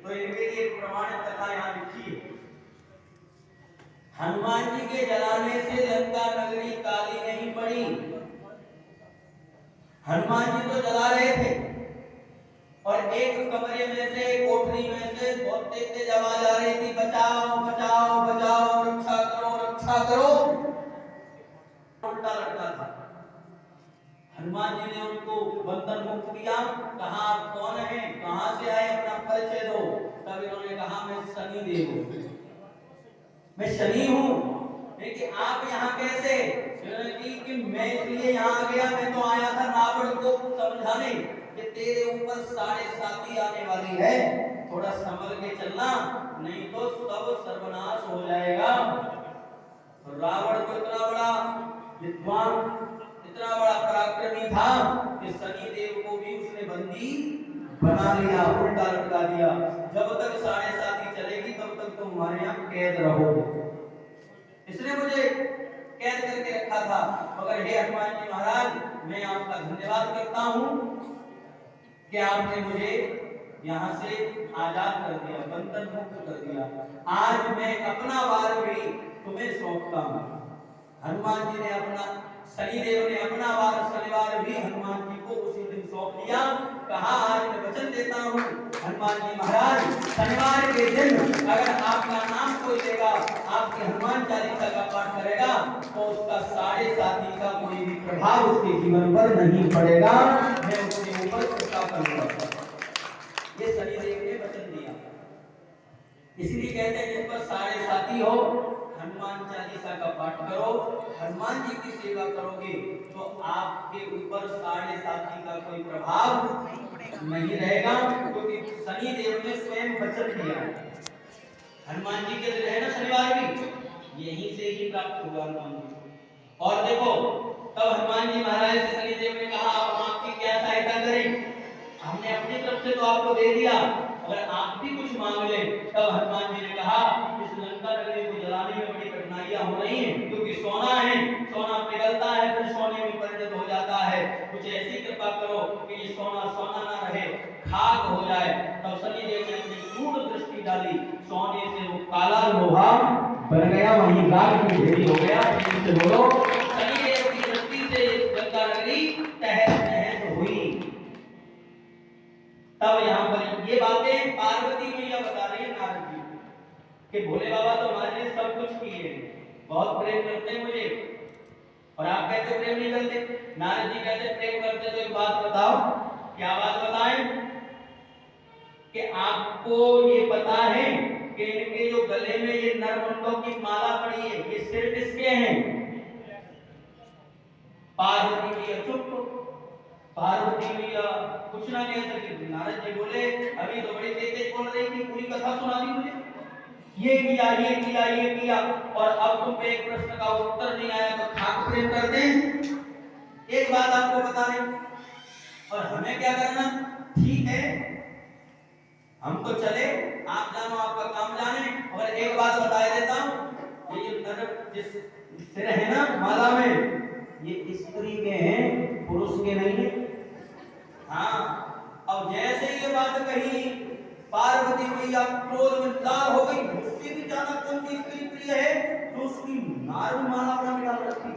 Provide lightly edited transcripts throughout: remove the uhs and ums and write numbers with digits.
तो इनके लिए प्रमाणित कथा यहाँ लिखी है। हनुमान जी के जलाने से लंका नगरी काली नहीं पड़ी। हनुमान जी तो जला रहे थे और एक कमरे में से, कोठरी में से बहुत तेज आवाज आ रही थी, बचाओ बचाओ बचाओ, रक्षा करो रक्षा करो। उल्टा लटका था। हनुमान जी ने उनको बंधन मुक्त किया, कहा आप कौन हैं, कहां से आए, अपना परिचय दो। तब इन्होंने कहा मैं शनि देव हूं, मैं शनि हूं। लेकिन आप यहाँ कैसे? कि मैं इसलिए यहाँ आ गया, मैं तो आया था रावण को समझाने कि तेरे ऊपर 7.5 आने वाली है, थोड़ा संभल के चलना, नहीं तो सब सर्वनाश हो जाएगा। रावण को इतना बड़ा विद्वान, इतना बड़ा पराक्रमी था कि शनि देव को भी उसने बंदी बना लिया, उल्टा लटका दिया। जब तक 7.5 चलेगी तब तक तुम हमारे यहाँ कैद रहोगे, इसने मुझे कैद करके रखा था। मगर हे हनुमान जी महाराज, मैं आपका धन्यवाद करता हूँ कि आपने मुझे यहाँ से आजाद कर दिया, बंधन मुक्त कर दिया। आज मैं अपना वार भी तुम्हें सौंपता हूँ। हनुमान जी ने अपना, शनिदेव ने अपना वार शनिवार भी हनुमान जी को उसी दिन सौंप दिया। कहा आज मैं वचन देता हूँ हनुमान जी महाराज, शनिवार के दिन अगर आपका नाम कोई लेगा, आपके हनुमान चालीसा का पाठ करेगा, तो उसका 7.5 का कोई भी प्रभाव उसके जीवन पर नहीं पड़ेगा, मैं उसके ऊपर कृपा करूंगा। ये शनिदेव ने वचन दिया। इसलिए कहते हैं जिस पर 7.5 हो, हनुमान चालीसा का पाठ करो, हनुमान जी की सेवा करोगे तो आपके ऊपर 7.5 का कोई प्रभाव नहीं रहेगा, क्योंकि शनि देव ने स्वयं वचन दिया। हनुमान जी के दिन है ना शनिवार भी, यहीं से ही प्राप्त हुआ हनुमान जी। और देखो तब हनुमान जी महाराज से शनि देव ने कहा आप आपकी क्या सहायता करें, हमने अपनी तरफ से तो आपको दे दिया, अगर आप भी कुछ मांग लें। तब हनुमान जी ने कहा इस लंका नगरी को जलाने में बड़ी कठिनाइयां हो रही हैं, क्योंकि सोना है, सोना पिघलता है फिर सोने में परिणत हो जाता है, कुछ ऐसी कृपा करो कि ये सोना सोना ना रहे, खाक हो जाए। तब शनि देव ने अपनी क्रूर दृष्टि डाली, सोने से वो काला लोहा बन गया, वहीं राख की ढेरी हो गया। से बोलो शनि देव की दृष्टि से लंका नगरी तहस नहस हुई। तब यहाँ पर ये बातें पार्वती मैया बता रही है नारद जी कि भोले बाबा तो हमारे लिए सब कुछ किए, बहुत प्रेम करते हैं मुझे, और आप कहते प्रेम नहीं करते। नारद जी कहते प्रेम करते तो एक बात बताओ, क्या बात बताएं? कि आपको ये पता है कि इनके जो गले में ये नरमुंडों की माला पड़ी है, ये सिर किसके हैं? पार्वती मैया चुप। पार्वती मैया कुछ ना कह सके। नारद जी बोले अभी तो बड़ी तेज बोल रही थी, पूरी कथा सुना दी मुझे, ये किया ये किया ये किया, और अब तुम पे एक प्रश्न का उत्तर नहीं आया तो खाक प्रेम करते हैं। एक बात आपको बता दें, और हमें क्या करना, ठीक है हम तो चले, आप जानो आपका काम जाने। और एक बात बता देता हूं, ये जो नर जिस सिर है ना माला में, ये स्त्री के हैं, पुरुष के नहीं है। हाँ, अब जैसे ये बात कही पार्वती मैया क्रोध में लाल हो गई, उससे भी ज्यादा कौन सी स्त्री प्रिय है तो उसकी नारू माला बना के डाल रखी,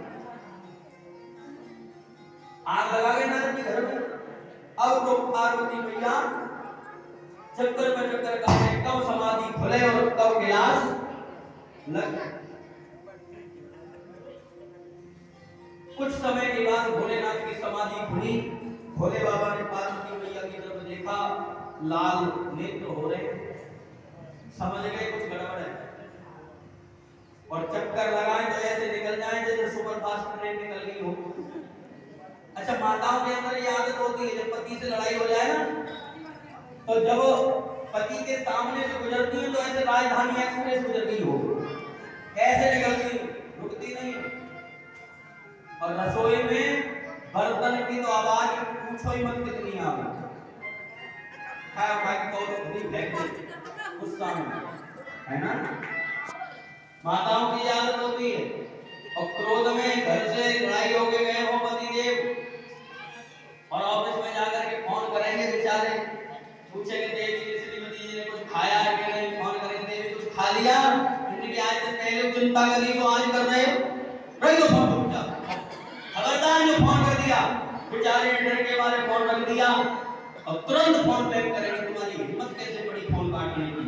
आग लगा गए नारद जी घर में। अब तो पार्वती मैया चक्कर में चक्कर काटे, कब समाधि खुले और कब गिलास लग। कुछ समय के बाद भोलेनाथ की समाधि खुली, भोले बाबा ने पार्वती मैया की तरफ देखा, लाल नेत्र हो रहे, समझ गए कुछ गड़बड़ है, और चक्कर लगाए तो ऐसे निकल जाए जैसे सुपरफास्ट ट्रेन निकल गई हो। अच्छा, माताओं के अंदर ये आदत होती है, जब पति से लड़ाई हो जाए ना, तो जब पति के सामने से गुजरती है तो ऐसे राजधानी एक्सप्रेस गुजर गई हो, ऐसे निकलती, रुकती नहीं। और रसोई में बर्तन की तो आवाज पूछो ही मत कितनी आ रही है ना। माताओं की आदत होती है, और क्रोध में घर से लड़ाई होके गए हो पति देव, और ऑफिस में जाकर के फोन करेंगे बेचारे, पूछेंगे देव जी श्रीमती जी ने कुछ दिया, जिंदगी आज से पहले चिंता करी तो आज कर रहे हो, रख दो फोन चुपचाप। खबरदार जो फोन कर दिया, बेचारे ने डर के मारे फोन रख दिया और तुरंत फोन बैक करेंगे। तुम्हारी हिम्मत कैसे पड़ी फोन काटने की?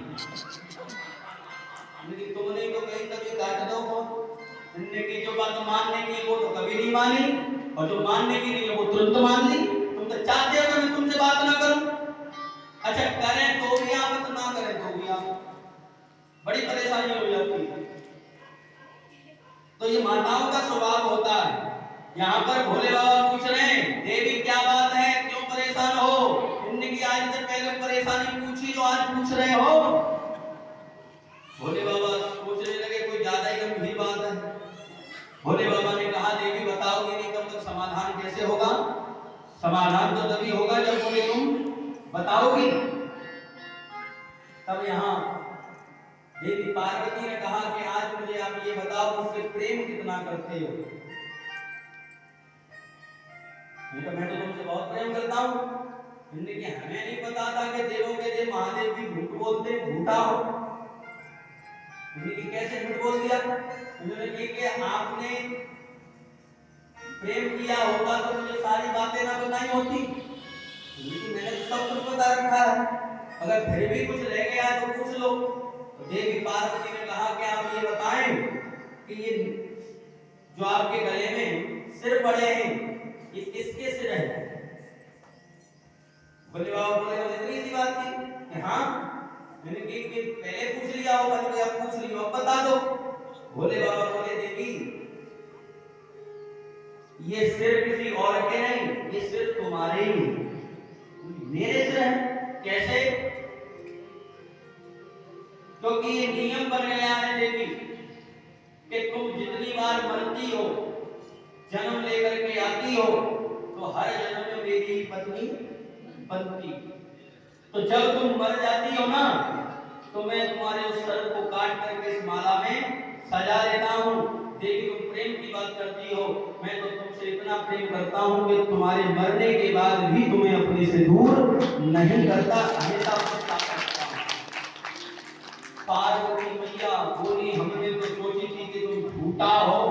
लेकिन तुमने तो कहीं कभी काट दो फोन। जिंदगी जो बात मानने की वो तो कभी नहीं मानी, और जो मानने की नहीं है वो तुरंत मान ली। तुम तो चाहते हो कि मैं तुमसे बात ना करूं। अच्छा करें तो भी आप, ना करें तो भी आप, बड़ी परेशानी हो जाती है। तो ये माताओं का स्वभाव होता है। यहाँ पर भोले बाबा पूछ रहे हैं, देवी क्या बात है, क्यों परेशान हो? जिंदगी आज से पहले परेशानी पूछी जो आज पूछ रहे हो? भोले बाबा सोचने लगे कोई ज्यादा ही गंभीर बात है। भोले बाबा ने कहा, देवी बताओगे नहीं तब तक समाधान कैसे होगा? समाधान तो तभी होगा जब मुझे तुम बताओगी। तब यहाँ देवी पार्वती ने कहा कि आज मुझे आप ये बताओ मुझसे प्रेम कितना करते हो? मैं तो तुमसे बहुत प्रेम करता हूँ। जिंदगी हमें नहीं पता था कि देवों के देव महादेव भी झूठ बोलते, झूठा हो। जिंदगी कैसे झूठ बोल दिया? उन्होंने कहा कि आपने प्रेम किया होगा तो मुझे सारी बातें ना बताई होती, लेकिन मैंने तो सब कुछ बता रखा है। अगर फिर भी कुछ रह गया तो पूछ लो। तो देवी पार्वती ने कहा कि आप ये बताएं कि ये जो आपके गले में सिर पड़े हैं ये किसके सिर है? भोले बाबा बोले इतनी सी बात थी कि हाँ, मैंने कि पहले पूछ लिया होगा तो आप पूछ लियो, अब बता दो। भोले बाबा बोले देवी ये सिर किसी और के नहीं, ये सिर तुम्हारे ही, मेरे सिर है। कैसे? क्योंकि ये नियम बन गया है देवी कि तुम जितनी बार मरती हो, जन्म लेकर के आती हो, तो हर जन्म में मेरी पत्नी बनती। तो जब तुम मर जाती हो ना, तो मैं तुम्हारे उस सर को काट करके इस माला में सजा देता हूँ। देवी तुम प्रेम की बात करती हो, मैं तो तुमसे इतना प्रेम करता हूँ कि तुम्हारे मरने के बाद भी तुम्हें अपने से दूर नहीं करता, हमेशा करता हूँ। पार्वती मैया बोली, हमने तो सोची थी कि तुम झूठा हो,